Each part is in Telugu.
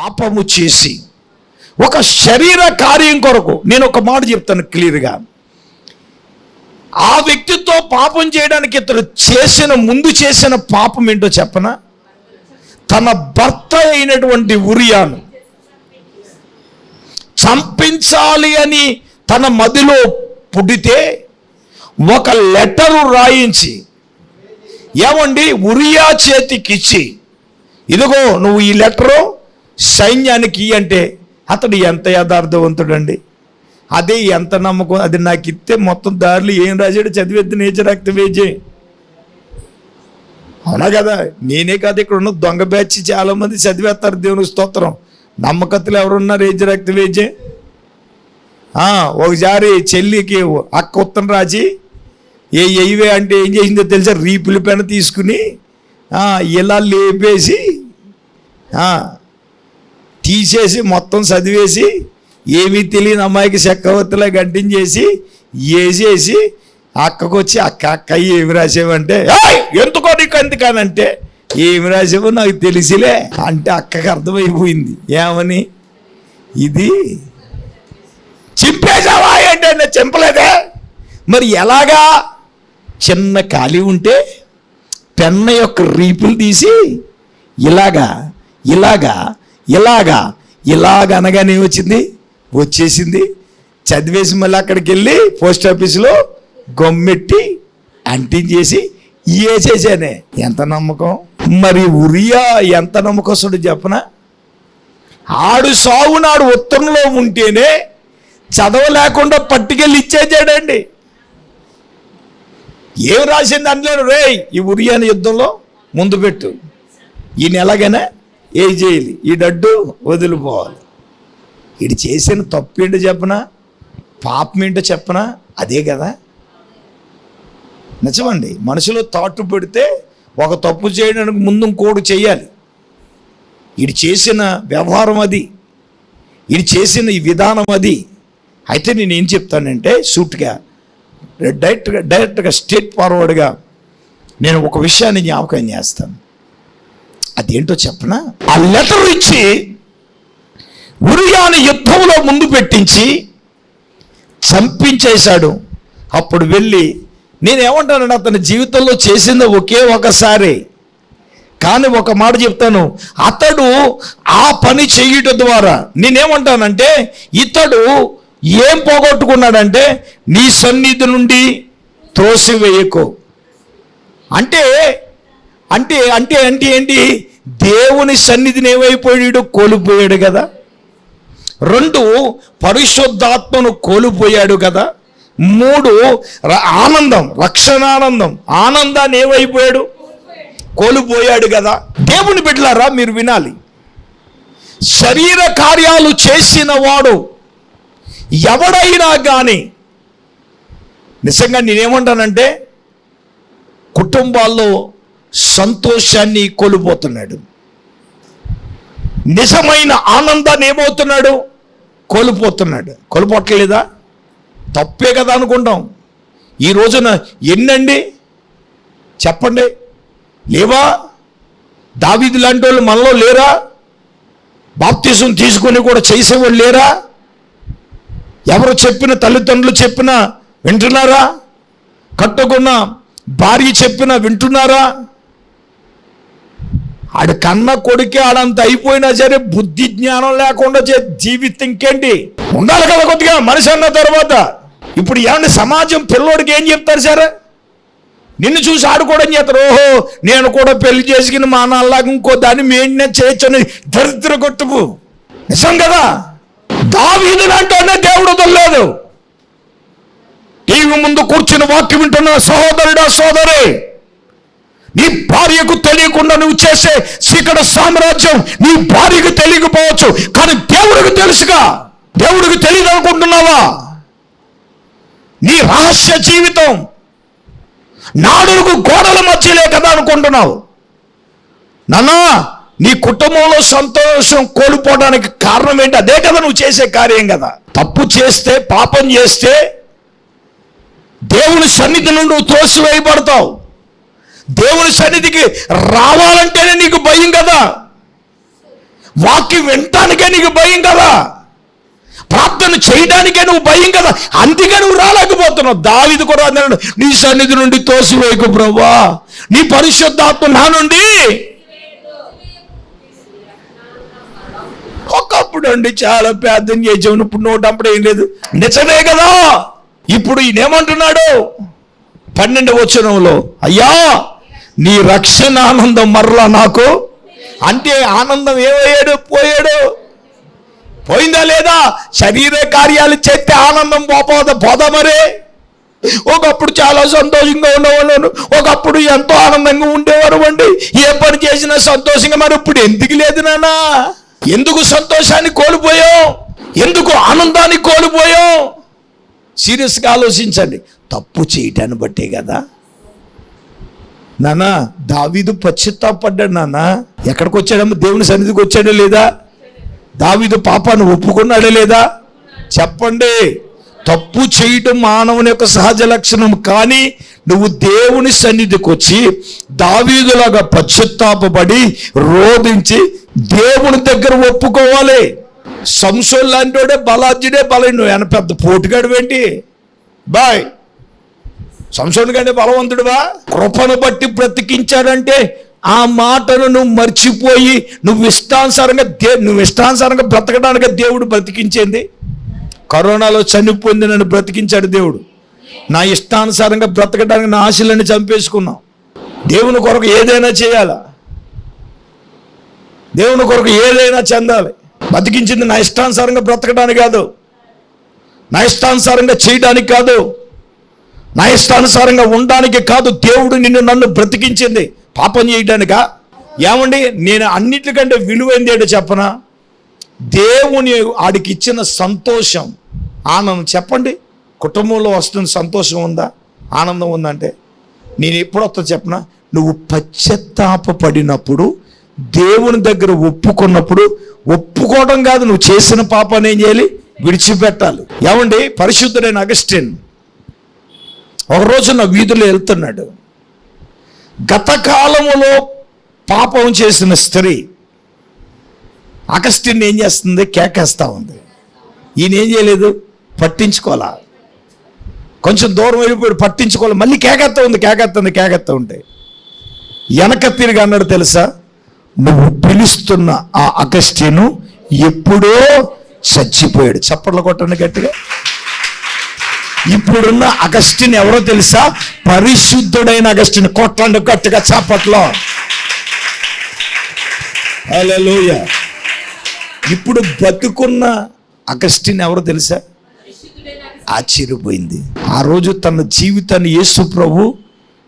పాపము చేసి ఒక శరీర కార్యం కొరకు, నేను ఒక మాట చెప్తాను క్లియర్గా, ఆ వ్యక్తితో పాపం చేయడానికి ఇతడు ముందు చేసిన పాపం ఏంటో చెప్పనా? తన భర్త అయినటువంటి ఉరియాను చంపించాలి అని తన మదిలో పుడితే ఒక లెటరు రాయించి, ఏమండి ఉరియా చేతికిచ్చి, ఇదిగో నువ్వు ఈ లెటరు సైన్యానికి అంటే, అతడు ఎంత యథార్థవంతుడండి, అదే ఎంత నమ్మకం, అది నాకు ఇస్తే మొత్తం దారిలో ఏం రాశాడు చదివేద్ది నేచర్ రక్తవేజే. అవునా కదా? నేనే కాదు, ఇక్కడ ఉన్న దొంగ బ్యాచ్ చాలామంది చదివేస్తారు. దేవుని స్తోత్రం. నమ్మకత్తులు ఎవరున్నారు? ఏజ్ రక్తవేజే. ఒకసారి చెల్లికి అక్క ఉత్తరం రాసి ఎయివే అంటే ఏం చేసిందో తెలుసా? రీపుల పెన తీసుకుని ఇలా లేపేసి తీసేసి మొత్తం చదివేసి ఏమీ తెలియని అమ్మాయికి చక్రవర్తిలా గంటించేసి వేసేసి అక్కకు వచ్చి, అక్క ఏమి రాసేవంటే, ఎందుకో నీకు ఎందుకనంటే, ఏమి రాసేవో నాకు తెలిసిలే అంటే అక్కకి అర్థమైపోయింది. ఏమని? ఇది చింపేసావా అంటే, నేను చింపలేదే. మరి ఎలాగా? చిన్న ఖాళీ ఉంటే పెన్న యొక్క రీపులు తీసి ఇలాగా ఇలాగా ఇలాగా అనగానే వచ్చేసింది. చదివేసి మళ్ళీ అక్కడికి వెళ్ళి పోస్ట్ ఆఫీసులో గొమ్మెట్టి అంటించేసి వేసేసానే. ఎంత నమ్మకం! మరి ఉరియా ఎంత నమ్మకస్తుడు చెప్పనా? ఆడు సావు నాడు ఉత్తరంలో ఉంటేనే చదవలేకుండా పట్టుకెళ్ళి ఇచ్చేసాడండి. ఏం రాసింది అందులో? రే, ఈ ఉరియాని యుద్ధంలో ముందు పెట్టు, ఈయన ఎలాగైనా ఏం చేయాలి, ఈ డడ్డు వదిలిపోవాలి. ఇది చేసిన తప్పు ఏంటో చెప్పనా? పాపం ఏంటో చెప్పనా? అదే కదా నిజమండి. మనసులో తాటు పెడితే ఒక తప్పు చేయడానికి ముందు ఇంకోటి చేయాలి. ఇది చేసిన వ్యవహారం అది, ఇది చేసిన ఈ విధానం అది. అయితే నేను ఏం చెప్తానంటే, సూట్గా డైరెక్ట్గా స్ట్రేట్ ఫార్వర్డ్గా నేను ఒక విషయాన్ని జ్ఞాపకం చేస్తాను. అదేంటో చెప్పనా? ఆ లెటర్ ఇచ్చి ఉరియాని యుద్ధంలో ముందు పెట్టించి చంపించేశాడు. అప్పుడు వెళ్ళి, నేనేమంటానంటే, అతని జీవితంలో చేసింది ఒకే ఒకసారి. కానీ ఒక మాట చెప్తాను, అతడు ఆ పని చేయటం ద్వారా నేనేమంటానంటే, ఇతడు ఏం పోగొట్టుకున్నాడంటే, నీ సన్నిధి నుండి త్రోసివేయకు అంటే అంటే అంటే అంటే ఏంటి? దేవుని సన్నిధిని ఏమైపోయాడు? కోల్పోయాడు కదా. 2, పరిశుద్ధాత్మను కోల్పోయాడు కదా. 3, ఆనందం, రక్షణానందం, ఆనందాన్ని ఏమైపోయాడు? కోల్పోయాడు కదా. దేవుని బిడ్డలారా, మీరు వినాలి. శరీర కార్యాలు చేసిన వాడు ఎవడైనా కానీ, నిజంగా నేనేమంటానంటే, కుటుంబాల్లో సంతోషాన్ని కోల్పోతున్నాడు. నిజమైన ఆనందాన్ని ఏమవుతున్నాడు? కోల్పోతున్నాడు. కోల్పోవట్లేదా? తప్పే కదా అనుకుంటాం. ఈ రోజున ఎన్నండి చెప్పండి, లేవా? దావీదు లాంటి వాళ్ళు మనలో లేరా? బాప్తిజం తీసుకొని కూడా చేసేవాళ్ళు లేరా? ఎవరు చెప్పిన, తల్లిదండ్రులు చెప్పినా వింటున్నారా? కట్టుకున్న భార్య చెప్పినా వింటున్నారా? ఆడు కన్న కొడుకే ఆడంత అయిపోయినా సరే బుద్ధి జ్ఞానం లేకుండా జీవితం ఇంకేంటి? ఉండాలి కదా కొద్దిగా మనిషి అన్న తర్వాత. ఇప్పుడు ఏమన్నా సమాజం పిల్లోడికి ఏం చెప్తారు సరే? నిన్ను చూసి ఆడుకోవడం చేస్తారు. ఓహో, నేను కూడా పెళ్లి చేసుకుని మా నాన్నలాగా ఇంకో దాన్ని మేంటనే చేయొచ్చని దరిద్ర కొట్టుకు. నిజం కదా. దావీదు లాంటి దేవుడు వదలలేదు. టీవీ ముందు కూర్చుని వాక్యం వింటున్న సహోదరుడా, సోదరి, నీ భార్యకు తెలియకుండా నువ్వు చేసే శిఖర సామ్రాజ్యం నీ భార్యకు తెలియకపోవచ్చు, కానీ దేవుడికి తెలుసుగా. దేవుడికి తెలియదు అనుకుంటున్నావా? నీ రహస్య జీవితం 4 గోడల మధ్యలే కదా అనుకుంటున్నావు. నాన్నా, నీ కుటుంబంలో సంతోషం కోల్పోవడానికి కారణం ఏంటి? అదే కదా నువ్వు చేసే కార్యం కదా. తప్పు చేస్తే, పాపం చేస్తే దేవుని సన్నిధి నుండి నువ్వు తోసివేయబడతావు. దేవుని సన్నిధికి రావాలంటేనే నీకు భయం కదా. వాక్యం వినటానికే నీకు భయం కదా, ప్రార్థన చేయడానికే నువ్వు భయం కదా, అందుకే నువ్వు రాలేకపోతున్నావు. దావీదు కూడా అన్నాడు, నీ సన్నిధి నుండి తోసివేయకు ప్రభువా, నీ పరిశుద్ధాత్మ నా నుండి. ఒకప్పుడు అండి చాలా ప్రార్థన చేసావు, ఇప్పుడు నోట అప్పుడు ఏం లేదు, నిజమే కదా. ఇప్పుడు ఈయనేమంటున్నాడు 12వ వచనంలో, అయ్యా నీ రక్షణ ఆనందం మరలా నాకు. అంటే ఆనందం ఏమయ్యాడు, పోయిందా లేదా? శరీర కార్యాలు చేస్తే ఆనందం పోదా మరి? ఒకప్పుడు చాలా సంతోషంగా ఉండేవాళ్ళు, ఒకప్పుడు ఎంతో ఆనందంగా ఉండేవారు అండి, ఏ పని చేసినా సంతోషంగా. మరి ఇప్పుడు ఎందుకు లేదు నాన్న? ఎందుకు సంతోషాన్ని కోల్పోయావు? ఎందుకు ఆనందాన్ని కోల్పోయావు? సీరియస్గా ఆలోచించండి. తప్పు చేయటాన్ని బట్టే కదా నాన్న. దావీదు పశ్చాత్తాపడ్డాడు నాన్న. ఎక్కడికి వచ్చాడమ్మా? దేవుని సన్నిధికి వచ్చాడో లేదా? దావీదు పాపాన్ని ఒప్పుకున్నాడే లేదా? చెప్పండి. తప్పు చేయటం మానవుని యొక్క సహజ లక్షణం, కానీ నువ్వు దేవుని సన్నిధికి వచ్చి దావీదులాగా పశ్చాత్తాపడి రోధించి దేవుని దగ్గర ఒప్పుకోవాలి. సంసోన్ లాంటి బలాజ్యుడే నువ్వు పెద్ద పోటుగాడు ఏంటి బాయ్? సంసోన్ కంటే బలవంతుడువా? కృపను బట్టి బ్రతికించాడంటే ఆ మాటను నువ్వు మర్చిపోయి నువ్వు ఇష్టానుసారంగా బ్రతకడానికి దేవుడు బ్రతికించింది. కరోనాలో చనిపోయింది, నన్ను బ్రతికించాడు దేవుడు. నా ఇష్టానుసారంగా బ్రతకడానికి నా ఆశలన్నీ చంపేసుకున్నాం. దేవుని కొరకు ఏదైనా చేయాలా, దేవుని కొరకు ఏదైనా చెందాలి. బతికించింది నా ఇష్టానుసారంగా బ్రతకడానికి కాదు, నా ఇష్టానుసారంగా చేయడానికి కాదు, నా ఇష్టానుసారంగా ఉండడానికి కాదు. దేవుడు నన్ను బ్రతికించింది పాపం చేయడానికా? ఏమండి, నేను అన్నిటికంటే విలువైంది ఏంటో చెప్పనా? దేవుని ఆడికి ఇచ్చిన సంతోషం, ఆనందం. చెప్పండి, కుటుంబంలో వస్తున్న సంతోషం ఉందా, ఆనందం ఉందంటే నేను ఎప్పుడు వస్తా చెప్పనా? నువ్వు పశ్చాత్తాపడినప్పుడు, దేవుని దగ్గర ఒప్పుకున్నప్పుడు. ఒప్పుకోవడం కాదు, నువ్వు చేసిన పాపాన్ని ఏం చేయాలి? విడిచిపెట్టాలి. ఏమండి, పరిశుద్ధుడైన అగస్టిన్ ఒక రోజు నా వీధిలో వెళ్తున్నాడు. గత కాలములో పాపం చేసిన స్త్రీ అగస్టిన్ ఏం చేస్తుంది? కేకేస్తా ఉంది. ఈయన ఏం చేయలేదు, పట్టించుకోవాలా. కొంచెం దూరం వెళ్ళిపోయాడు, పట్టించుకోవాలి. మళ్ళీ కేకెత్తా ఉంటే వెనక తిరిగి అన్నాడు తెలుసా, నువ్వు పిలుస్తున్న ఆ అగస్టిను ఎప్పుడో చచ్చిపోయాడు. చప్పట్లు కొట్టండి గట్టిగా. ఇప్పుడున్న అగస్టిన్ ఎవరో తెలుసా? పరిశుద్ధుడైన అగస్టిన్. కొట్టండి గట్టిగా చప్పట్లో. హల్లెలూయా. ఇప్పుడు బతుకున్న అగస్టిన్ ఎవరో తెలుసా? ఆశ్చర్యపోయింది. ఆ రోజు తన జీవితాన్ని యేసు ప్రభు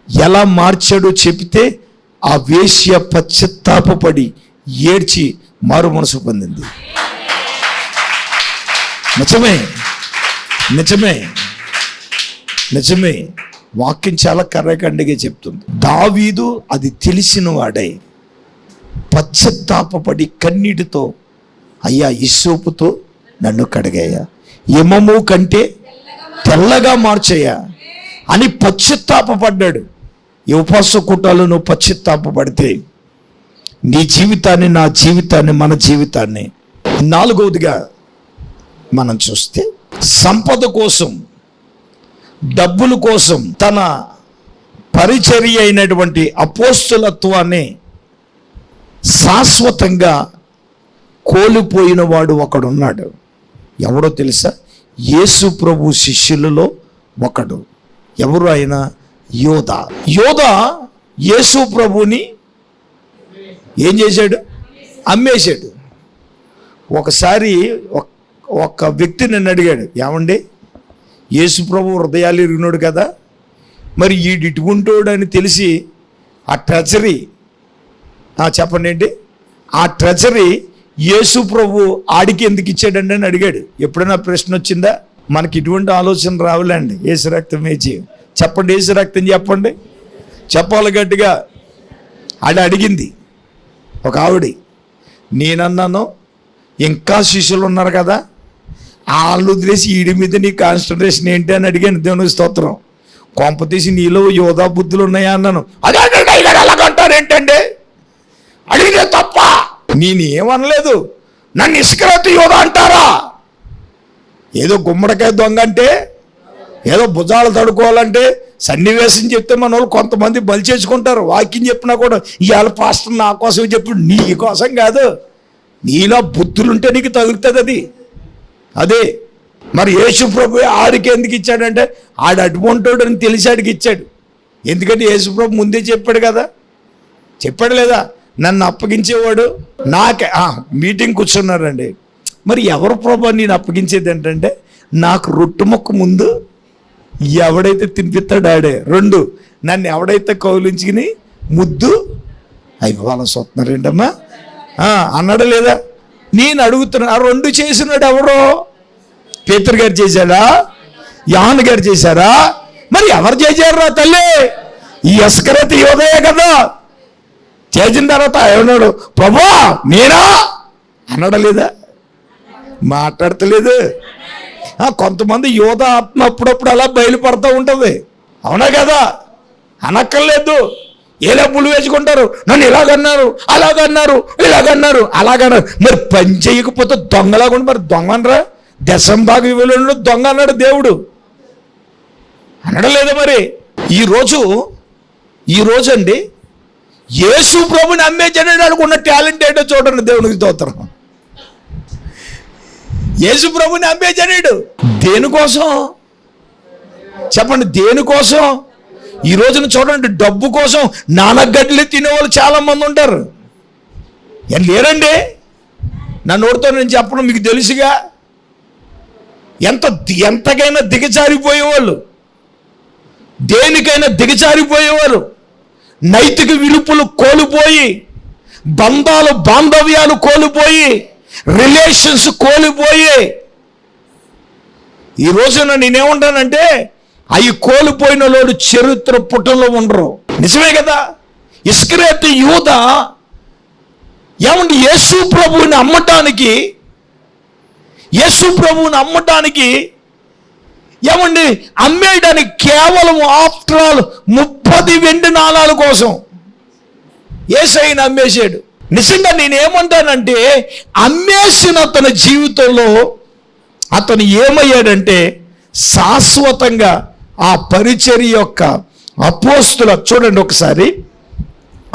ఎలా మార్చాడో చెబితే ఆ వేశ్య పశ్చాత్తాపడి ఏడ్చి మారు మనసు పొందింది. నిజమే. వాక్యం చాలా కర్రకండిగా చెప్తుంది. దావీదు అది తెలిసిన వాడై పశ్చాత్తాపడి కన్నీటితో, అయ్యా ఇస్సోపుతో నన్ను కడిగాయా, యమము కంటే తెల్లగా మార్చయ్యా అని పశ్చాత్తాపడ్డాడు. ఈ ఉపవాస కూటాలు నువ్వు పశ్చాత్తాపడితే నీ జీవితాన్ని, నా జీవితాన్ని, మన జీవితాన్ని. 4వదిగా మనం చూస్తే, సంపద కోసం, డబ్బుల కోసం తన పరిచర్య అయినటువంటి అపోస్తులత్వాన్ని శాశ్వతంగా కోల్పోయిన వాడు ఒకడున్నాడు. ఎవడో తెలుసా? యేసు ప్రభు శిష్యులలో ఒకడు. ఎవరు ఆయన? యోధ యేసు ప్రభుని ఏం చేశాడు? అమ్మేశాడు. ఒకసారి ఒక వ్యక్తి నన్ను అడిగాడు, ఏమండి యేసు ప్రభు హృదయాలు ఇరిగినాడు కదా, మరి ఇటువంటోడు అని తెలిసి ఆ ట్రెజరీ, చెప్పండి ఏంటి, ఆ ట్రెజరీ యేసు ప్రభు ఆడికి ఎందుకు ఇచ్చాడండి అని అడిగాడు. ఎప్పుడైనా ప్రశ్న వచ్చిందా? మనకి ఇటువంటి ఆలోచన రావులేండి. యేసు రక్తం వేచి చెప్పండి, యేసు రక్తం చెప్పండి, చెప్పాలి గట్టిగా. ఆడ అడిగింది ఒక ఆవిడ. నేనన్నాను, ఇంకా శిష్యులు ఉన్నారు కదా, వాళ్ళు వదిలేసి వీడి మీద నీ కాన్సన్ట్రేషన్ ఏంటి అని అడిగాను. దేవుని స్తోత్రం. కొంప తీసి నీలో యోధా బుద్ధులు ఉన్నాయా అన్నాను. అదే అలాగంటారు ఏంటండి, అడిగితే తప్ప. నేనేమనలేదు. నన్ను ఇస్కరియోతు యూదా అంటారా? ఏదో గుమ్మడికాయ దొంగ అంటే, ఏదో భుజాలు తడుకోవాలంటే సన్నివేశం చెప్తే మన వాళ్ళు కొంతమంది బలి చేసుకుంటారు. వాక్యం చెప్పినా కూడా ఇవాళ పాస్టర్ నా కోసం చెప్పు, నీ కోసం కాదు. నీలో బుద్ధులుంటే నీకు తగులుతుంది అది. అదే మరి యేసు ప్రభు ఆడికి ఎందుకు ఇచ్చాడంటే, ఆడు అడ్డుకుంటాడు అని తెలిసి ఆడికి ఇచ్చాడు. ఎందుకంటే యేసు ప్రభు ముందే చెప్పాడు కదా, చెప్పాడు లేదా, నన్ను అప్పగించేవాడు నాకే. మీటింగ్ కూర్చున్నారండి. మరి ఎవరు ప్రభు నేను అప్పగించేది ఏంటంటే, నాకు రొట్టు మొక్క ముందు ఎవడైతే తినిపిస్తాడు ఆడే. 2, నన్ను ఎవడైతే కౌలించుకుని ముద్దు అయిపోవాలని చూస్తున్నారేంటమ్మా అన్నాడు లేదా? నేను అడుగుతున్నా, ఆ 2 చేసినాడు ఎవరో? పేతురు గారు చేశాడా? యోహాను గారు చేశారా? మరి ఎవరు చేశారా తల్లి? ఈ ఇస్కరియోతు యూదాయే కదా. చేసిన తర్వాత ఏమన్నాడు? ప్రభువా నేనా అన్నాడు లేదా? మాట్లాడతలేదు. కొంతమంది యూదా ఆత్మ అప్పుడప్పుడు అలా బయలుపడుతూ ఉంటుంది, అవునా కదా? అనక్కర్లేదు. ఏ డబ్బులు వేసుకుంటారు, నన్ను ఇలాగన్నారు, అలాగన్నారు, ఇలాగన్నారు, అలాగన్నారు. మరి పని చేయకపోతే దొంగలాగా మరి దొంగ అనరా? దశంభాగ విలువలో దొంగ అన్నాడు దేవుడు, అనడం లేదా? మరి ఈరోజు అండి యేసు ప్రభుని అమ్మే జనానికి ఉన్న టాలెంట్ ఏంటో చూడండి. దేవునికి స్తోత్రం. యేసు ప్రభుని అమ్మే జనుడు దేనికోసం చెప్పండి? దేనికోసం? ఈ రోజున చూడండి, డబ్బు కోసం నానగడ్డలు తినేవాళ్ళు చాలా మంది ఉంటారు. ఏం లేరండి? నా నోటితో నేను చెప్పడం మీకు తెలుసుగా. ఎంతకైనా దిగజారిపోయేవాళ్ళు, దేనికైనా దిగజారిపోయేవారు. నైతిక విలుపులు కోల్పోయి, బాంధవ్యాలు కోల్పోయి, రిలేషన్స్ కోల్పోయి, ఈ రోజున నేనేమంటానంటే, అవి కోల్పోయిన వాళ్ళు చరిత్ర పుటంలో ఉండరు. నిజమే కదా? ఇస్కరియోతు యూదా ఏమండి యేసు ప్రభువుని అమ్మటానికి ఏమండి అమ్మేయడానికి కేవలం ఆఫ్టర్ ఆల్ 30 వెండి నాణాల కోసం యేసయ్యని అమ్మేశాడు. నిజంగా నేనేమంటానంటే, అమ్మేసిన అతని జీవితంలో అతను ఏమయ్యాడంటే, శాశ్వతంగా ఆ పరిచర్య యొక్క చూడండి ఒకసారి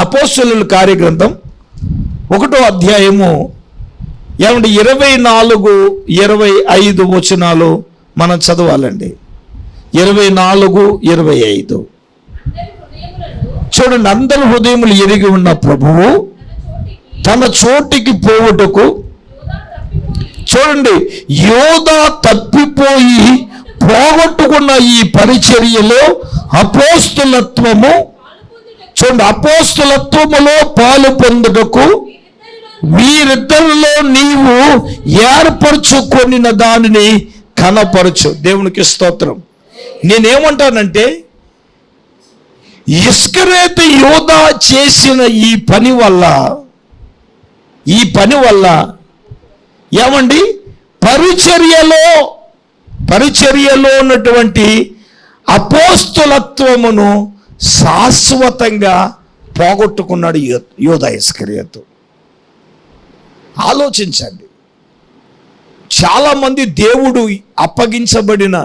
అపోస్తలుల కార్యగ్రంథం 1వ అధ్యాయము ఏమంటే 24-25 వచనాలు మనం చదవాలండి. 24-25 చూడండి. అందరి హృదయములు ఎరిగి ఉన్న ప్రభువు తన చోటికి పోవుటకు, చూడండి, యోధా తప్పిపోయి పోగొట్టుకున్న ఈ పరిచర్యలో అపోస్తలత్వము, చూడండి, అపోస్తలత్వములో పాలు పొందుటకు వీరిద్దరిలో నీవు ఏర్పరచుకొనిన దానిని కనపరచు. దేవునికి స్తోత్రం. నేనేమంటానంటే, ఇస్కరియోతు యూదా చేసిన ఈ పని వల్ల ఏమండి పరిచర్యలో ఉన్నటువంటి అపోస్తలత్వమును శాశ్వతంగా పోగొట్టుకున్నాడు యూదా ఇస్కరియోతు. ఆలోచించండి. చాలామంది దేవుడు అప్పగించబడిన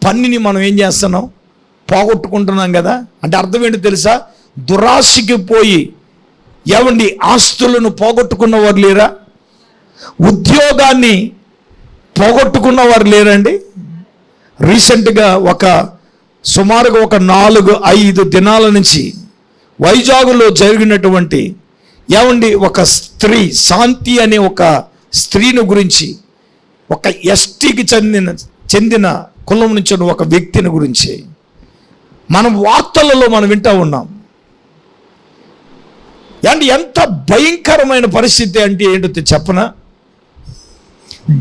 పనిని మనం ఏం చేస్తున్నాం? పోగొట్టుకుంటున్నాం కదా. అంటే అర్థం ఏంటో తెలుసా? దురాశకి పోయి ఏమండి ఆస్తులను పోగొట్టుకున్నవారు లేరా? ఉద్యోగాన్ని పోగొట్టుకున్నవారు లేరండి? రీసెంట్గా సుమారుగా 4-5 దినాల నుంచి వైజాగ్లో జరిగినటువంటి ఏమండి ఒక స్త్రీ, శాంతి అనే ఒక స్త్రీని గురించి, ఒక ఎస్టీకి చెందిన కులం నుంచి ఒక వ్యక్తిని గురించి మనం వార్తలలో మనం వింటూ ఉన్నాం. అంటే ఎంత భయంకరమైన పరిస్థితి అంటే ఏంటో చెప్పనా?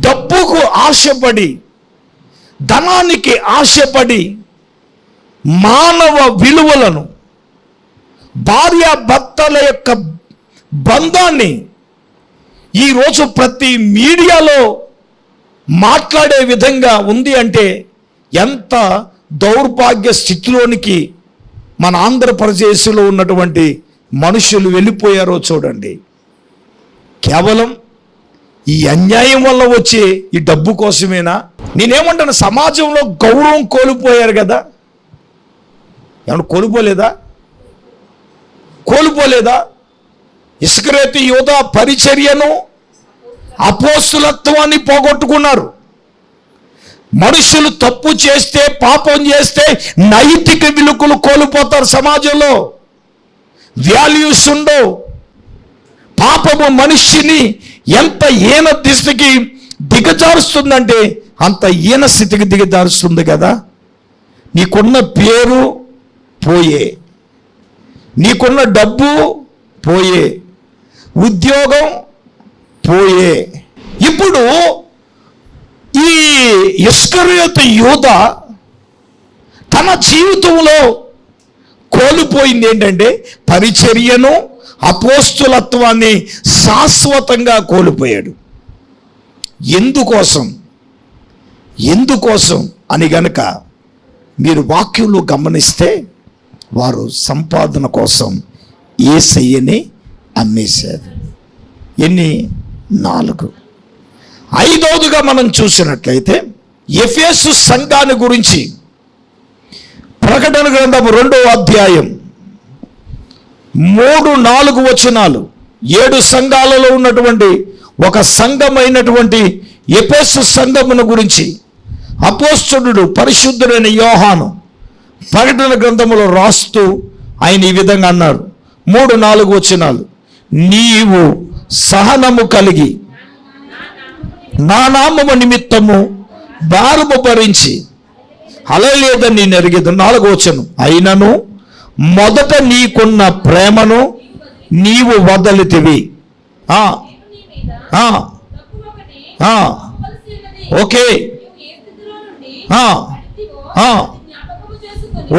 డబ్బుకు ఆశపడి, ధనానికి ఆశపడి, మానవ విలువలను, భార్యాభర్తల యొక్క బంధాన్ని ఈరోజు ప్రతి మీడియాలో మాట్లాడే విధంగా ఉంది. అంటే ఎంత దౌర్భాగ్య స్థితిలోనికి మన ఆంధ్రప్రదేశ్లో ఉన్నటువంటి మనుషులు వెళ్ళిపోయారో చూడండి. కేవలం ఈ అన్యాయం వల్ల వచ్చే ఈ డబ్బు కోసమేనా? నేనేమంటాను, సమాజంలో గౌరవం కోల్పోయారు కదా. ఏమన్నా కోల్పోలేదా? ఇస్కరియోతు యూదా పరిచర్యను, అపోస్తులత్వాన్ని పోగొట్టుకున్నారు. మనుషులు తప్పు చేస్తే, పాపం చేస్తే నైతిక విలువలు కోల్పోతారు. సమాజంలో వాల్యూస్ ఉండవు. పాపము మనిషిని ఎంత హీన దిశకి దిగజారుస్తుందంటే అంత హీన స్థితికి దిగజారుస్తుంది కదా. నీకున్న పేరు పోయే, నీకున్న డబ్బు పోయే, ఉద్యోగం పోయే. ఇప్పుడు ఈ ఇస్కరియోతు యూదా తన జీవితంలో కోల్పోయింది ఏంటంటే పరిచర్యను, అపోస్తులత్వాన్ని శాశ్వతంగా కోల్పోయాడు. ఎందుకోసం అని గనక మీరు వాక్యంలో గమనిస్తే, వారు సంపాదన కోసం యేసయ్యని అమ్మేశారు. 4. 5వదిగా మనం చూసినట్లయితే ఎఫెసు సంఘాన్ని గురించి ప్రకటన గ్రంథం 2వ అధ్యాయం 3-4 వచనాలు, 7 సంఘాలలో ఉన్నటువంటి ఒక సంఘమైనటువంటి ఎఫెసు సంఘమును గురించి అపోస్తలుడు పరిశుద్ధుడైన యోహాను ప్రకటన గ్రంథములో రాస్తూ ఆయన ఈ విధంగా అన్నారు. 3-4 వచనాలు. నీవు సహనము కలిగి నా నామము నిమిత్తము భారము భరించి అలలేదని నేను ఎరిగేది. 4వ వచనం. అయినను మొదట నీకున్న ప్రేమను నీవు వదలితివి. Okay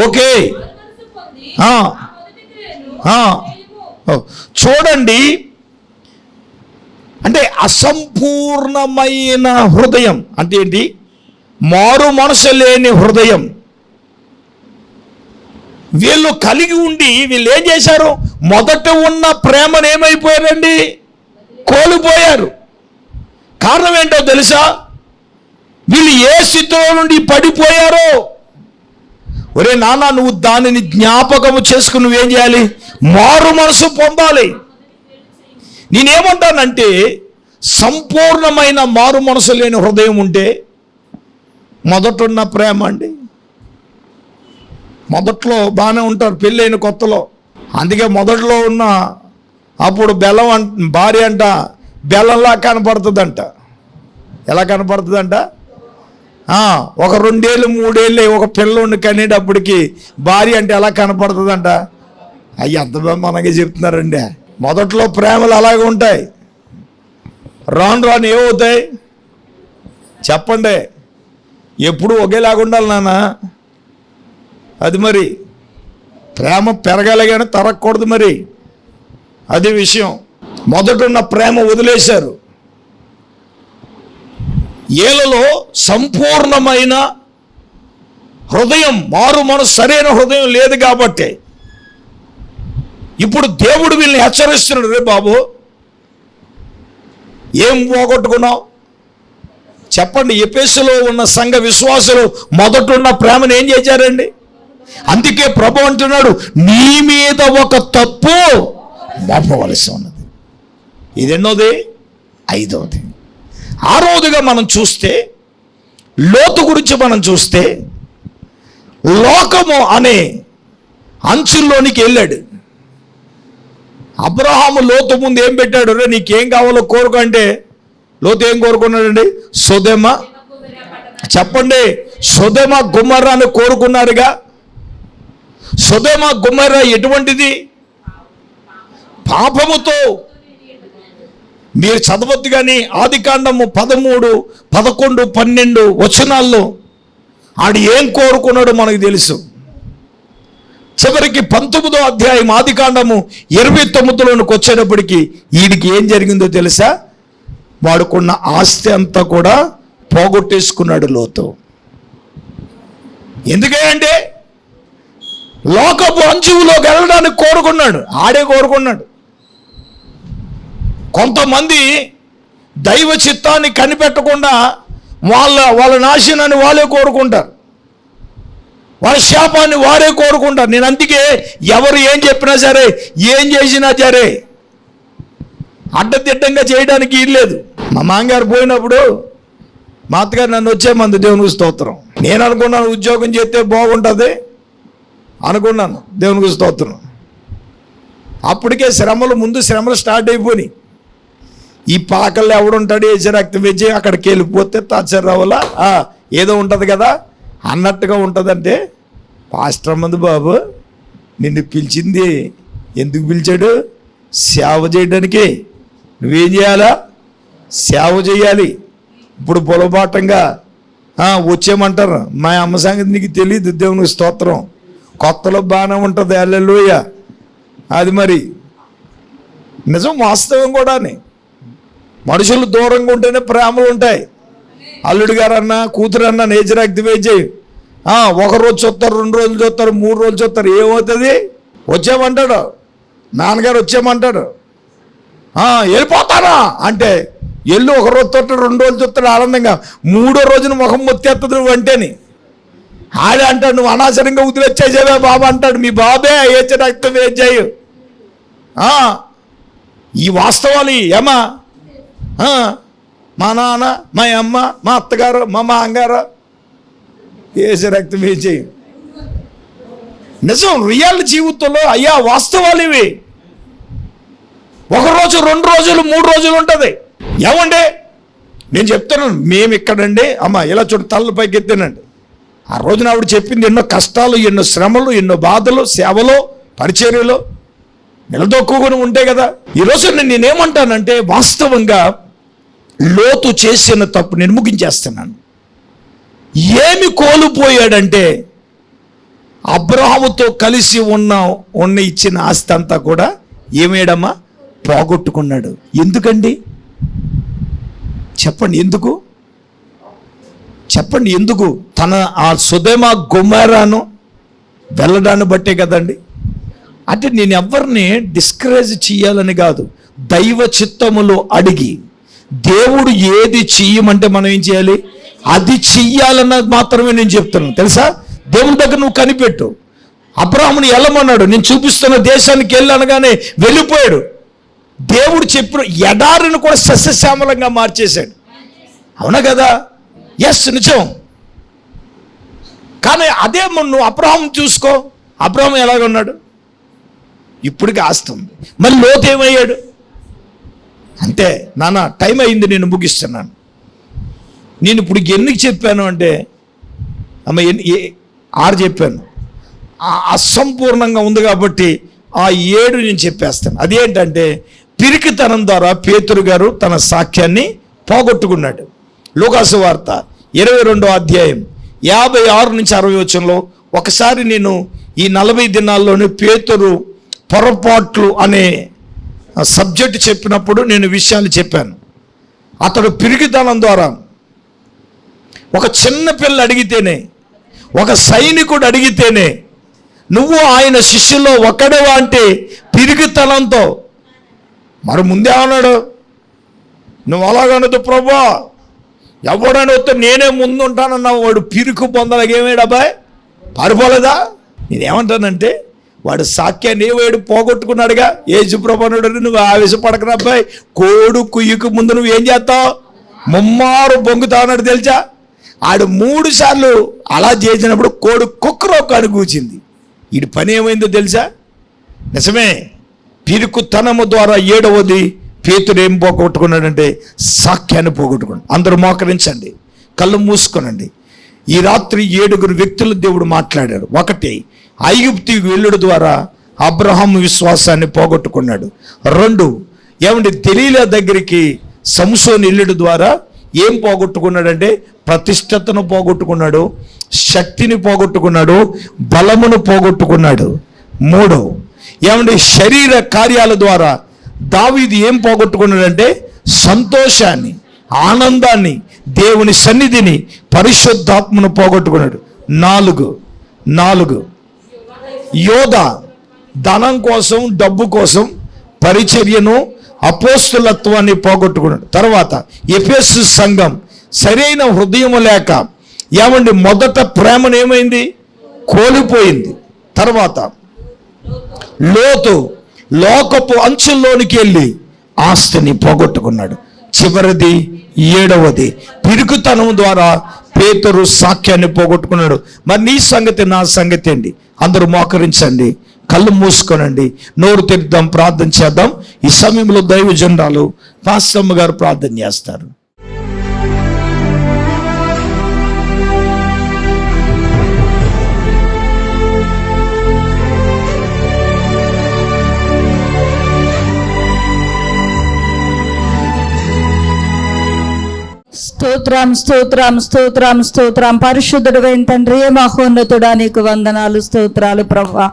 okay. చూడండి, అంటే అసంపూర్ణమైన హృదయం అంటే ఏంటి? మారు మనసు లేని హృదయం వీళ్ళు కలిగి ఉండి వీళ్ళు ఏం చేశారు? మొదట ఉన్న ప్రేమను ఏమైపోయారండి? కోల్పోయారు. కారణం ఏంటో తెలుసా? వీళ్ళు ఏ స్థితిలో నుండి పడిపోయారో. ఒరే నాన్న, నువ్వు దానిని జ్ఞాపకము చేసుకుని నువ్వేం చేయాలి? మారు మనసు పొందాలి. నేనేమంటానంటే, సంపూర్ణమైన మారు మనసు లేని హృదయం ఉంటే మొదటున్న ప్రేమ అండి. మొదట్లో బాగానే ఉంటారు పెళ్ళైన కొత్తలో. అందుకే మొదట్లో ఉన్న అప్పుడు బెల్లం భార్య అంట బెల్లంలా కనపడుతుందంట. ఎలా కనపడుతుందంట? ఒక 2 ఏళ్ళు 3 ఏళ్ళు ఒక పిల్లోడిని కనేటప్పటికి భార్య అంటే ఎలా కనపడుతుందంట? అయ్యి అంత మనకి చెప్తున్నారండి. మొదట్లో ప్రేమలు అలాగే ఉంటాయి. రాను రాను ఏమవుతాయి చెప్పండి? ఎప్పుడు ఒకేలాగా ఉండాలి నాన్న. అది మరి ప్రేమ పెరగాలి కానీ తరగకూడదు. మరి అది విషయం. మొదటున్న ప్రేమ వదిలేశారు. ఏలలో సంపూర్ణమైన హృదయం, మారు మనసు సరైన హృదయం లేదు కాబట్టి ఇప్పుడు దేవుడు వీళ్ళని హెచ్చరిస్తున్నాడు. రే బాబు, ఏం పోగొట్టుకున్నావు చెప్పండి? ఎఫెసులో ఉన్న సంఘ విశ్వాసులు మొదటున్న ప్రేమను ఏం చేశారండి? అందుకే ప్రభు అంటున్నాడు, నీ మీద ఒక తప్పు మోపవలసి ఉన్నది. ఇది ఎన్నోది? 5వది. 6వదిగా మనం చూస్తే, లోతు గురించి మనం చూస్తే, లోకము అనే అంచుల్లోనికి వెళ్ళాడు. అబ్రహాము లోతు ముందు ఏం పెట్టాడు? రే నీకేం కావాలో కోరుకో అంటే లోతు ఏం కోరుకున్నాడండి? సొదొమ. చెప్పండి, సొదొమ గొమొర్రాను కోరుకున్నారుగా. సొదొమ గొమొర్రా ఎటువంటిది? పాపముతో. మీరు చదవద్దు కానీ ఆదికాండము 13, 11, 12 వచనాల్లో ఆడు ఏం కోరుకున్నాడో మనకు తెలుసు. చివరికి 19వ అధ్యాయం ఆదికాండము 29లోనికి వచ్చేటప్పటికి వీడికి ఏం జరిగిందో తెలుసా? వాడుకున్న ఆస్తి అంతా కూడా పోగొట్టేసుకున్నాడు లోతు. ఎందుకంటే లోకపు అంచులోకి వెళ్ళడానికి కోరుకున్నాడు. ఆడే కోరుకున్నాడు. కొంతమంది దైవ చిత్తాన్ని కనిపెట్టకుండా వాళ్ళ నాశనాన్ని వాళ్ళే కోరుకుంటారు, వాళ్ళ శాపాన్ని వారే కోరుకుంటారు. నేను అందుకే ఎవరు ఏం చెప్పినా సరే, ఏం చేసినా సరే అడ్డదిడ్డంగా చేయడానికి ఇల్లేదు. మా మామగారు పోయినప్పుడు మా అత్తగారు నన్ను వచ్చేమంది, దేవునికి స్తోత్రం. నేను అనుకున్నాను ఉద్యోగం చేస్తే బాగుంటుంది అనుకున్నాను, దేవునికి స్తోత్రం. అప్పటికే ముందు శ్రమలు స్టార్ట్ అయిపోయినాయి. ఈ పాకల్లో ఎవడుంటాడు, వేసే రక్తం వేసి అక్కడికి వెళ్ళిపోతే తాచర్రావుల ఏదో ఉంటుంది కదా అన్నట్టుగా ఉంటుందంటే, పాస్టర్ మంది బాబు నిన్ను పిలిచింది ఎందుకు పిలిచాడు? సేవ చేయడానికి. నువ్వేం చేయాలా? సేవ చేయాలి. ఇప్పుడు పొలబాటంగా వచ్చేయమంటారు. మా అమ్మ సంగతి నీకు తెలియదు, దేవునికి స్తోత్రం. కొత్తలో బాగానే ఉంటుంది, హల్లెలూయా. అది మరి నిజం, వాస్తవం కూడానే. మనుషులు దూరంగా ఉంటేనే ప్రేమలు ఉంటాయి. అల్లుడు గారు అన్నా కూతురు అన్నా నేచర్ యాక్టివేట్ చేయి. ఒకరోజు చూస్తారు, 2 రోజులు చూస్తారు, 3 రోజులు చూస్తారు, ఏమవుతుంది? వచ్చామంటాడు, నాన్నగారు వచ్చామంటాడు. వెళ్ళిపోతానా అంటే ఎల్లు 1 రోజు చూస్తాడు, 2 రోజులు చూస్తాడు ఆనందంగా, 3వ రోజున ముఖం మొత్తేస్తుంది నువ్వు అంటేని. ఆడే అంటాడు, నువ్వు అనవసరంగా వదిలేచ్చేసావే బాబా అంటాడు. మీ బాబే నేచర్ యాక్టివేట్ చేయు. ఈ వాస్తవాలు ఏమా మా నాన్న, మా అమ్మ, మా అత్తగారు, మా మామగారు ఏసే రక్తం వేసి నిజం. రియల్ జీవితంలో అయ్యా వాస్తవాలు ఇవి. 1 రోజు, 2 రోజులు, 3 రోజులు ఉంటుంది. ఏమండి నేను చెప్తున్నాను, మేము ఇక్కడండి అమ్మ ఇలా చూడు తల్ల పైకి ఎత్తానండి. ఆ రోజున ఆవిడ చెప్పింది ఎన్నో కష్టాలు, ఎన్నో శ్రమలు, ఎన్నో బాధలు, సేవలో, పరిచర్యలో నిలదొక్కుని ఉంటే కదా. ఈరోజు నేనేమంటానంటే, వాస్తవంగా లోతు చేసిన తప్పు నేను ముగించేస్తున్నాను. ఏమి కోల్పోయాడంటే, అబ్రహాముతో కలిసి ఉన్న ఇచ్చిన ఆస్తి అంతా కూడా ఏమేడమ్మా పోగొట్టుకున్నాడు. ఎందుకండి చెప్పండి? ఎందుకు చెప్పండి? ఎందుకు? తన ఆ సొదొమ గొమొర్రాను వెళ్ళడాన్ని బట్టే కదండి. అంటే నేను ఎవరిని డిస్కరేజ్ చేయాలని కాదు, దైవ చిత్తములో అడిగి దేవుడు ఏది చెయ్యమంటే మనం ఏం చేయాలి, అది చెయ్యాలన్నది మాత్రమే నేను చెప్తున్నాను. తెలుసా? దేవుని దగ్గర నువ్వు కనిపెట్టు. అబ్రాహాముని వెళ్ళమన్నాడు, నేను చూపిస్తున్న దేశానికి వెళ్ళనగానే వెళ్ళిపోయాడు. దేవుడు చెప్పిన ఎడారిని కూడా సస్యశ్యామలంగా మార్చేశాడు. అవునా కదా? ఎస్, నిజం. కానీ అదే నువ్వు అబ్రహాం చూసుకో, అబ్రహాం ఎలాగున్నాడు? ఇప్పటికి ఆస్తుంది. మరి లోతు ఏమయ్యాడు? అంతే నాన్న, టైం అయింది, నేను ముగిస్తున్నాను. నేను ఇప్పుడు ఎన్నికి చెప్పాను అంటే అమ్మ 6 చెప్పాను. అసంపూర్ణంగా ఉంది కాబట్టి ఆ 7 నేను చెప్పేస్తాను. అదేంటంటే, పిరికితనం ద్వారా పేతురు గారు తన సాక్ష్యాన్ని పోగొట్టుకున్నాడు. లూకాసు వార్త 22వ అధ్యాయం 56 నుంచి 60 వచనంలో ఒకసారి నేను ఈ 40 దినాల్లోనే పేతురు పొరపాట్లు అనే సబ్జెక్ట్ చెప్పినప్పుడు నేను విషయాలు చెప్పాను. అతడు పిరికితనం ద్వారా ఒక చిన్న పిల్ల అడిగితేనే, ఒక సైనికుడు అడిగితేనే, నువ్వు ఆయన శిష్యుల్లో ఒకడేవా అంటే పిరికితనంతో, మరి ముందే అన్నాడు, నువ్వు అలాగనదు ప్రభా, ఎవడని వస్తే నేనే ముందు ఉంటానన్నావు. వాడు పిరుకు పొందలాగేమేడు అబ్బాయి, పారిపోలేదా? నేనేమంటానంటే, వాడు సాక్యాన్ని ఏవాడు పోగొట్టుకున్నాడుగా. యేసు ప్రభువుడు, నువ్వు ఆవేశపడకరా అబ్బాయి, కోడు కుయ్యకు ముందు నువ్వు ఏం చేస్తావు, ముమ్మారు బొంగుతావు అన్నాడు. తెలుసా? ఆడు 3 సార్లు అలా చేసినప్పుడు కోడు కుక్కరొక్కని కూర్చింది. వీడి పని ఏమైందో తెలుసా? నిజమే, పిరుకుతనము ద్వారా 7వది పేతురు ఏం పోగొట్టుకున్నాడంటే సాక్యాన్ని పోగొట్టుకున్నాడు. అందరూ మోకరించండి, కళ్ళు మూసుకోనండి. ఈ రాత్రి 7 వ్యక్తులు దేవుడు మాట్లాడాడు. 1, ఐగుప్తుకు వెళ్ళుడు ద్వారా అబ్రహాము విశ్వాసాన్ని పోగొట్టుకున్నాడు. 2, ఏమంటే దెలీలా దగ్గరికి సంసోను వెళ్ళుడు ద్వారా ఏం పోగొట్టుకున్నాడంటే ప్రతిష్టతను పోగొట్టుకున్నాడు, శక్తిని పోగొట్టుకున్నాడు, బలమును పోగొట్టుకున్నాడు. 3, ఏమంటే శరీర కార్యాల ద్వారా దావీదు ఏం పోగొట్టుకున్నాడంటే సంతోషాన్ని, ఆనందాన్ని, దేవుని సన్నిధిని, పరిశుద్ధాత్మను పోగొట్టుకున్నాడు. 4 యోధ ధనం కోసం, డబ్బు కోసం, పరిచర్యను, అపోస్తులత్వాన్ని పోగొట్టుకున్నాడు. తర్వాత ఎఫెసు సంఘం సరైన హృదయం లేక ఏమండి మొదట ప్రేమను ఏమైంది, కోల్పోయింది. తర్వాత లోతు లోకపు అంచుల్లోనికి వెళ్ళి ఆస్తిని పోగొట్టుకున్నాడు. చివరిది 7వది పిరుగుతనం ద్వారా పేతురు సాక్ష్యాన్ని పోగొట్టుకున్నాడు. మరి నీ సంగతి నా సంగతి అండి. అందరూ మోకరించండి, కళ్ళు మూసుకోనండి, నోరు తెరుద్దాం, ప్రార్థన చేద్దాం. ఈ సమయంలో దైవజనురాలు పాస్టమ్మ గారు ప్రార్థన చేస్తారు. స్తోత్రం స్తోత్రం స్తోత్రం స్తోత్రం. పరిశుద్ధుడైన తండ్రి, మహోన్నతుడా, నీకు వందనాలు, స్తోత్రాలు ప్రభువా.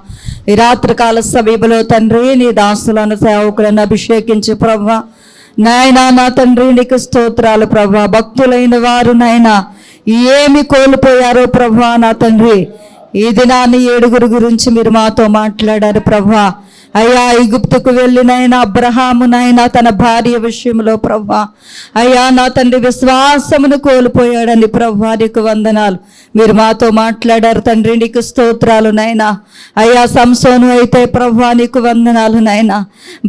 ఈ రాత్రికాల సమయంలో తండ్రి నీ దాసులను సేవకులను అభిషేకించి ప్రభువా నాయనా, నా తండ్రి నీకు స్తోత్రాలు ప్రభువా. భక్తులైన వారు నాయనా ఏమి కోల్పోయారో ప్రభువా, నా తండ్రి ఈ దినాన్ని 7 గురించి మీరు మాతో మాట్లాడారు ప్రభువా. అయ్యా, ఈజిప్టుకు వెళ్ళినైనా అబ్రహామునైనా తన భార్య విషయంలో ప్రభువా, అయ్యా నా తండ్రి విశ్వాసమును కోల్పోయాడని ప్రభువా నీకు వందనాలు. మీరు మాతో మాట్లాడారు తండ్రి, నీకు స్తోత్రాలు నైనా. అయ్యా, సంసోను అయితే ప్రభువా నీకు వందనాలు నైనా.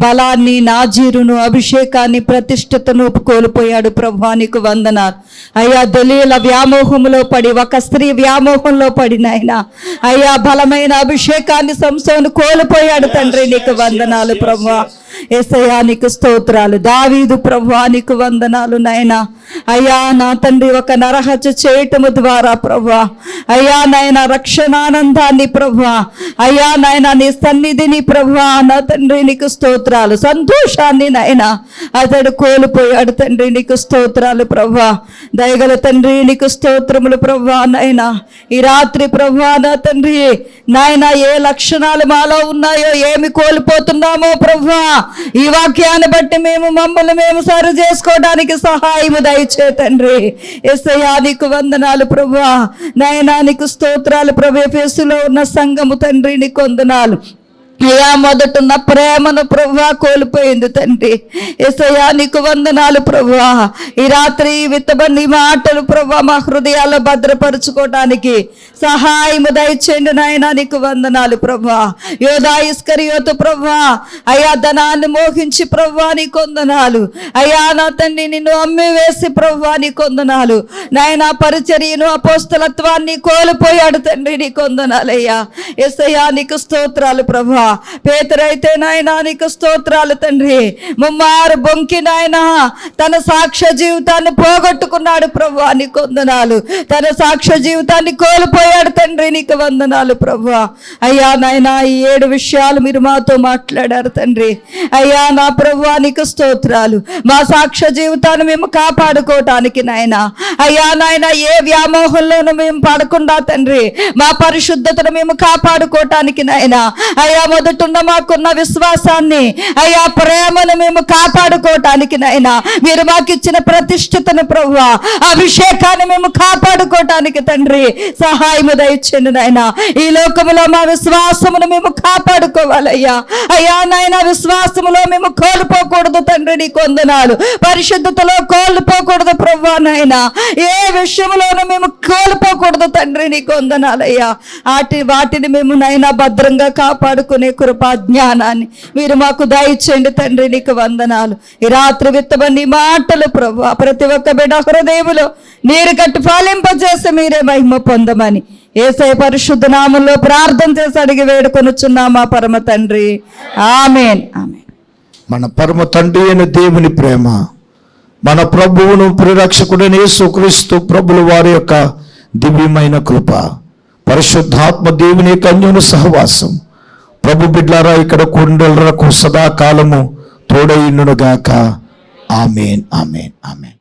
బలాన్ని, నాజీరును, అభిషేకాన్ని, ప్రతిష్టతను కోల్పోయాడు ప్రభువా నీకు వందనాలు. అయ్యా, దలీల వ్యామోహంలో పడి, ఒక స్త్రీ వ్యామోహంలో పడినైనా అయ్యా బలమైన అభిషేకాన్ని సంసోను కోల్పోయాడు తండ్రి, నీకు వందనాలు ప్రభువా. యేసయ్యా నీకు స్తోత్రాలు. దావీదు ప్రభువా నీకు వందనాలు నైనా. అయ్యా నా తండ్రి ఒక నరహత్య చేయటము ద్వారా ప్రభువా అయ్యా నాయన రక్షణానందాన్ని ప్రభువా అయ్యా నాయన నీ సన్నిధిని ప్రభువా నా తండ్రి నీకు స్తోత్రాలు. సంతోషాన్ని నాయనా అతడు కోల్పోయాడు తండ్రి, నీకు స్తోత్రాలు ప్రభువా. దయగల తండ్రి నీకు స్తోత్రములు ప్రభువా నాయనా. ఈ రాత్రి ప్రభువా నా తండ్రి నాయన ఏ లక్షణాలు మాలో ఉన్నాయో, ఏమి కోల్పోతున్నామో ప్రభువా ఈ వాక్యాన్ని బట్టి మమ్మల్ని మేము సరి చేసుకోవడానికి సహాయము దయచే తండ్రి. యేసయ్యా నీకు వందనాలు ప్రభువా నాయనా, నీకు స్తోత్రాలు ప్రభు. ఎఫెసులో ఉన్న సంఘము తండ్రి నీకు వందనాలు. అయ్యా మొదటున్న ప్రేమను ప్రభువా కోల్పోయింది తండ్రి. యేసయ్యా నీకు వందనాలు ప్రభువా. ఈ రాత్రి విత్తబడి మాటలు ప్రభువా మా హృదయాల్లో భద్రపరుచుకోవడానికి సహాయము దయచేయండి నాయనా, నీకు వందనాలు ప్రభువా. యోధా ఇస్కరియోతు ప్రభువా అయ్యా ధనాన్ని మోహించి ప్రభువా నీకు వందనాలు. అయ్యా నా తండ్రి నిన్ను అమ్మి వేసి ప్రభువా నీకు వందనాలు నాయనా. పరిచర్యను, అపోస్తలత్వాన్ని కోల్పోయాడు తండ్రి, నీకు వందనాలు అయ్యా. యేసయ్యా నీకు స్తోత్రాలు ప్రభువా. పేతురైతే నాయనా నీకు స్తోత్రాలు తండ్రి. ముమ్మారు బొంకి నాయనా తన సాక్ష్య జీవితాన్ని పోగొట్టుకున్నాడు ప్రభువా నీకు వందనాలు. తన సాక్ష్య జీవితాన్ని కోల్పోయాడు తండ్రి, నీకు వందనాలు ప్రభువా. అయ్యా నాయనా ఈ 7 విషయాలు మీరు మాతో మాట్లాడారు తండ్రి. అయ్యా నా ప్రభువా నీకు స్తోత్రాలు. మా సాక్ష్య జీవితాన్ని మేము కాపాడుకోవటానికి నాయనా అయ్యా నాయనా ఏ వ్యామోహంలోనూ మేము పడకుండా తండ్రి మా పరిశుద్ధతను మేము కాపాడుకోవటానికి నాయనా అయ్యా మొదటున్న మాకున్న విశ్వాసాన్ని అయ్యా ప్రేమను మేము కాపాడుకోవటానికి నాయనా మీరు మాకు ఇచ్చిన ప్రతిష్ఠితను ప్రభువా అభిషేకాన్ని మేము కాపాడుకోవటానికి తండ్రి సహాయము దయచేయండి నాయనా. ఈ లోకములో మా విశ్వాసమును మేము కాపాడుకోవాలయ్యా. అయ్యా నాయనా విశ్వాసములో మేము కోల్పోకూడదు తండ్రి, నీకు వందనాలు. పరిశుద్ధతలో కోల్పోకూడదు ప్రభువా నాయనా. ఏ విషయంలోనూ మేము కోల్పోకూడదు తండ్రి, నీకు వందనాలయ్యా. వాటిని మేము నాయనా భద్రంగా కాపాడుకునే కృపా జ్ఞానాన్ని మీరు మాకు దయచేయండి తండ్రి, నీకు వందనాలు. ఈ రాత్రి విత్తబడి మాటలు ప్రభువా ప్రతి ఒక్క బిడ్డ హృదయములో నీరు కట్టి ఫలింపజేసి మీరే మహిమ పొందమని యేసయ్య పరిశుద్ధ నామములో ప్రార్థన చేసి అడిగి వేడుకొనుచున్నామా పరమ తండ్రి, ఆమేన్. ఆమేన్. మన పరమ తండ్రి అయిన దేవుని ప్రేమ, మన ప్రభువును ప్రియరక్షకుడైన యేసుక్రీస్తు ప్రభుల వారి యొక్క దివ్యమైన కృప, పరిశుద్ధాత్మ దేవుని యొక్క అన్యోన్య సహవాసం ప్రభు బిడ్లారా ఇక్కడ కొండలకు సదాకాలము తోడైండునుగాక. ఆమేన్, ఆమేన్, ఆమేన్.